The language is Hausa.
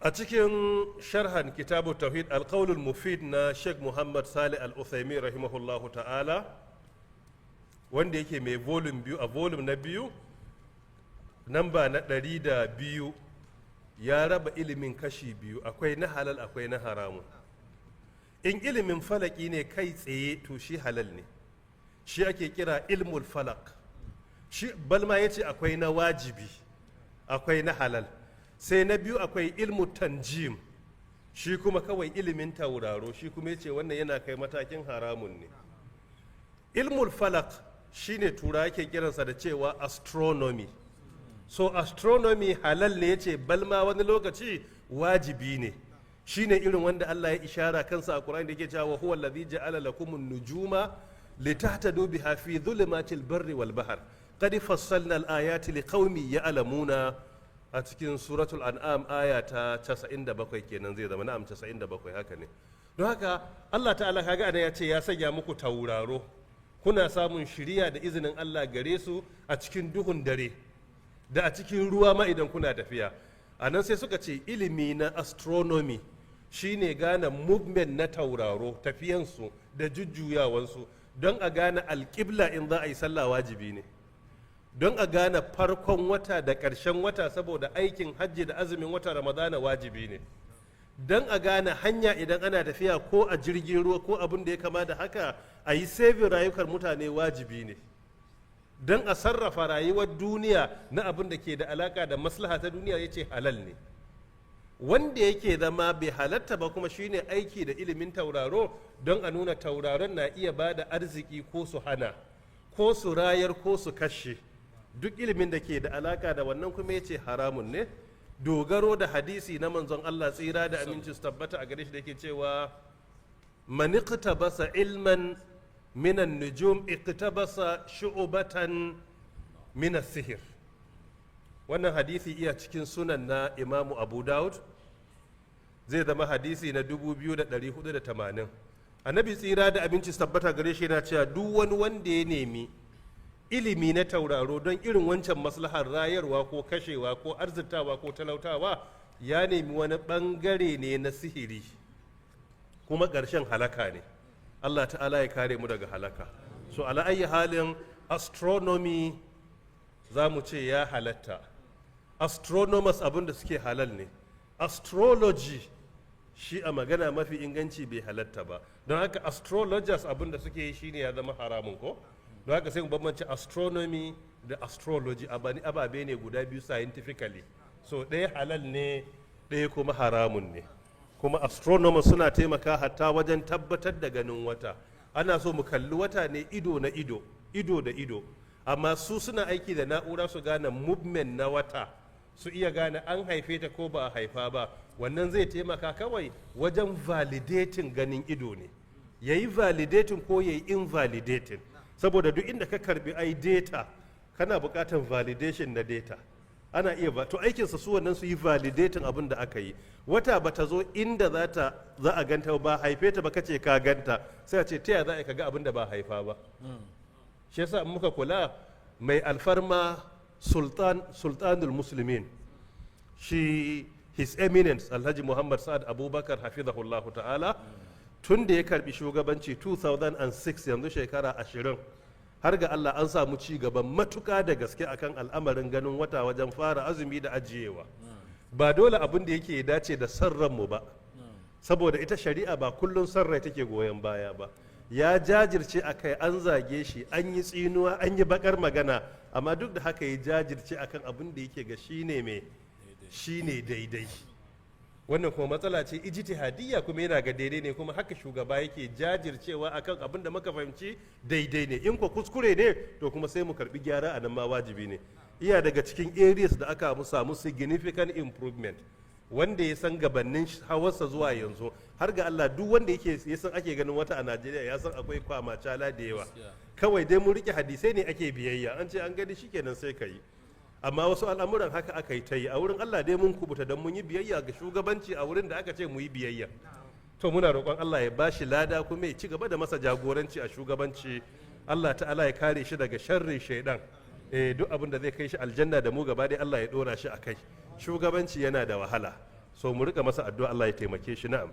a cikin sharhan kitabu tauhid alqaulul mufid na sheikh muhammad salih al-uthaymi rahimahullahu ta'ala wanda yake mai volume biyu a volume na biyu namba na 102 ya raba ilimin kashi biyu, akwai na halal akwai na haramun. In ilimin falaki ne kai tsaye to shi halal ne, shi ake kira ilmul falak. Shi balma ya ce akwai na wajibi akwai na halal, sai na biyu akwai ilmu tanjim, shi kuma kawai ilimin tauraro, shi kuma ya ce wannan yana kai matakin haramun ne. Ilmul falak shine tura yake kiransa da cewa astronomy. So astronomy halal ne, ya ce balma wani lokaci wajibi ne, shine irin wanda Allah ya ishara kansa a Qur'ani da yake cewa huwa allazi ja'ala lakumun nujuma litahtadu biha fi dhulumatil barri wal bahr qad fassalna al-ayati liqaumin ya'lamuna. A cikin suratul an'am aya ta 97 kenan zai zama, na'am 97 haka ne. Don haka Allah ta'ala kaga ana ya ce ya sanya muku tauraro, kuna samun shiriya da izinin Allah gare su a cikin duhun dare da a cikin ruwa ma idan kuna tafiya. A nan sai suka ce ilimi na astronomy shine gane movement na tauraro, tafiyansu da jujjuyawansu, don a gane alƙibla in za a yi sallah wajibi ne, don a gane farkon wata da ƙarshen wata saboda aikin hajji da azumin wata ramadana wajibi ne, don a gane hanya idan ana tafiya ko a jirgin ruwa ko abin da ya kama da haka a yi saving rayukan mutane wajibi ne, don a sarrafa rayuwar duniya na abin da ke da alaka da maslaha ta duniya ya ce halal ne. Wanda yake zama bai halatta ba kuma shine aiki da ilimin tauraro, don a nuna tauraron na iya ba da arziki ko su hana ko su rayar ko su kashe. Duk ilimin da ke da alaka da wannan kuma ya ce haramun ne. Dogaro da hadisi na manzon Allah tsira da aminci su tabbata a gare shi da ke cewa man iqtabasa ilman minan nujum iqtabasa shu'batan min as-sihr. Wannan hadisi iya cikin sunan na Imamu Abu Dawud, zai zama hadisi na 2480. Annabi tsira da aminci su tabbata gare shi yana cewa duk wani wanda ya nemi ilimi na tauraro don irin wancan maslahar rayarwa ko kashewa ko arzitawa ko talautawa, ya nemi wani bangare ne na sihiri, kuma ƙarshen halaka ne. Allah ta'ala ya kare mu daga halaka. So ala ayi halin astronomy za mu ce ya halatta, astronomers abin da suke halal ne, astrology shi a magana mafi inganci bai halatta ba. Don haka astrologers abin da suke yi shine ya zama haramun ko? Don haka sai mu bambance astronomy da astrology, ababe ne guda biyu scientifically. So ɗaya halal ne, ɗaya kuma haramun ne. Kuma astronomers suna taimaka hatta wajen tabbatar da ganin wata. Ana so mu kalli wata ne ido na ido, ido da ido. Amma su suna aiki da na'ura su gane movement na wata, su iya gane an haife ta ko ba a haifa ba. Wannan zai taimaka kawai wajen validating ganin ido ne. Yayi validating ko yayi invalidating. Saboda duk inda ka karbi ai data kana buƙatar validation na data. Ana iya ba to aikinsa su wannan su yi validating abin da aka yi. Wata ba ta zo inda za a ganta ba, haife ta ba kace ka ganta, sai a ce ta ya za a ka ga abin da ba haifa ba. Shi yasa muka kula mai alfarma sultanul muslimin, shi his eminence Alhaji Muhammad Sa'ad Abubakar hafizahullahu ta'ala, tun da ya karbi shugabanci 2006 yanzu shekara 20, har ga Allah an samu ci gaban matuka da gaske akan al'amarin ganin wata wajen fara azumi da ajiyewa. Ba dole abin da yake dace da sarranmu ba, saboda ita shari'a ba kullum sarrai take goyon baya ba. Ya jajirce akai, an zage shi, an yi tsinuwa, an yi bakar magana, amma duk da haka ya jajirce akan abin da yake ga shine daidai. Wannan kuma matsala ce ijtihadiyya, kuma yana ga daidai ne, kuma haka shugaba yake jajircewa akan abin da muka fahimci daidai ne. In ko kuskure ne to kuma sai mu karbi gyara, a nan ma wajibi ne. Iya daga cikin areas da aka samu significant improvement, wanda ya san gabanin hawarsa zuwa yanzu, har ga Allah duk wanda yake ya san ake ganin wata a Najeriya ya san akwai kwamacala da yawa. Kawai dai mun rike hadisai ne ake biyayya, an ce an gani shikenan sai ka yi. Amma wasu al'amuran haka aka yi ta yi. A wurin Allah dai mun kubuta don mun yi biyayya ga shugabanci a wurin da aka ce mu yi biyayya. To muna roƙon Allah ya bashi lada kuma ya ci gaba da masa jagoranci a shugabanci. Allah ta'ala ya kare shi daga sharrin shaidan. Duk abin da zai kai shi aljanna da mu gaba dai Allah ya dora shi a kai. Shugabanci yana da wahala. so mu rika masa addu'a Allah ya taimake shi na'am